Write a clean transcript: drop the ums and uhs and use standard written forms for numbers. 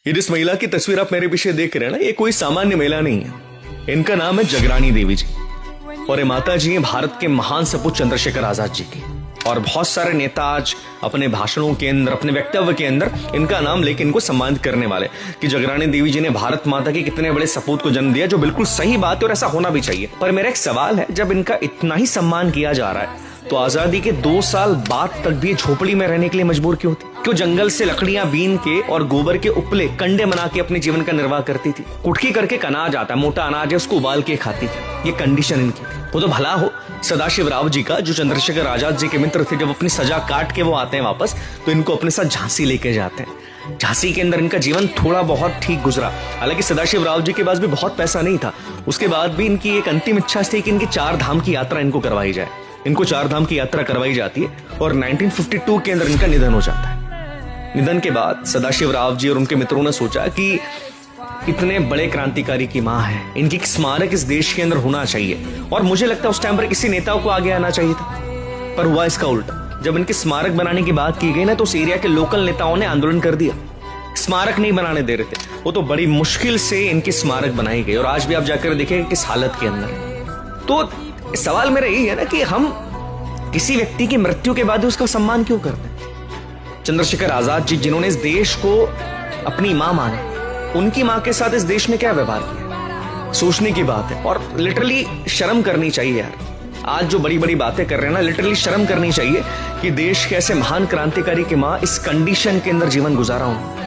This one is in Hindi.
ये जिस महिला की तस्वीर आप मेरे पीछे देख रहे हैं ना, ये कोई सामान्य महिला नहीं है। इनका नाम है जगरानी देवी जी और ये माता जी हैं भारत के महान सपूत चंद्रशेखर आजाद जी की। और बहुत सारे नेता आज अपने भाषणों के अंदर, अपने वक्तव्य के अंदर इनका नाम लेके इनको सम्मानित करने वाले कि जगरानी देवी जी ने भारत माता के कितने बड़े सपूत को जन्म दिया, जो बिल्कुल सही बात है और ऐसा होना भी चाहिए। पर मेरा एक सवाल है, जब इनका इतना ही सम्मान किया जा रहा है तो आजादी के 2 साल बाद तक भी झोपड़ी में रहने के लिए मजबूर क्यों थी? क्यों जंगल से लकड़ियां बीन के और गोबर के उपले कंडे बना के अपने जीवन का निर्वाह करती थी? कुटकी करके अनाज आता है, मोटा अनाज है, उसको उबाल के खाती थी। ये कंडीशन इनकी थी। वो तो भला हो सदाशिव राव जी का, जो चंद्रशेखर आजाद जी के मित्र थे। जब अपनी सजा काट के वो आते हैं वापस, तो इनको अपने साथ झांसी लेके जाते हैं। झांसी के अंदर इनका जीवन थोड़ा बहुत ठीक गुजरा। हालांकि सदाशिव राव जी के पास भी बहुत पैसा नहीं था, उसके बाद भी इनकी एक अंतिम इच्छा थी कि इनकी 4 धाम की यात्रा इनको करवाई जाए। इनको 4 धाम की यात्रा करवाई जाती है और 1952 के अंदर इनका निधन हो जाता है। निधन के बाद सदाशिव राव जी और उनके मित्रों ने सोचा कि इतने बड़े क्रांतिकारी की मां है, इनकी स्मारक इस देश के अंदर होना चाहिए। और मुझे लगता है उस टाइम पर किसी नेता को आगे आना चाहिए था, पर हुआ इसका उल्टा। जब इनके स्मारक बनाने की बात की गई ना, तो उस एरिया के लोकल नेताओं ने आंदोलन कर दिया, स्मारक नहीं बनाने दे रहे थे। वो तो बड़ी मुश्किल से इनकी स्मारक बनाई गई और आज भी आप जाकर देखेंगे किस हालत के अंदर। तो सवाल मेरा यही है ना कि हम किसी व्यक्ति की मृत्यु के बाद उसका सम्मान क्यों करते हैं? चंद्रशेखर आजाद जी, जिन्होंने इस देश को अपनी मां माने, उनकी मां के साथ इस देश ने क्या व्यवहार किया? सोचने की बात है और लिटरली शर्म करनी चाहिए यार। आज जो बड़ी बड़ी बातें कर रहे हैं ना, लिटरली शर्म करनी चाहिए कि देश के ऐसे महान क्रांतिकारी की मां इस कंडीशन के अंदर जीवन गुजारा हूं।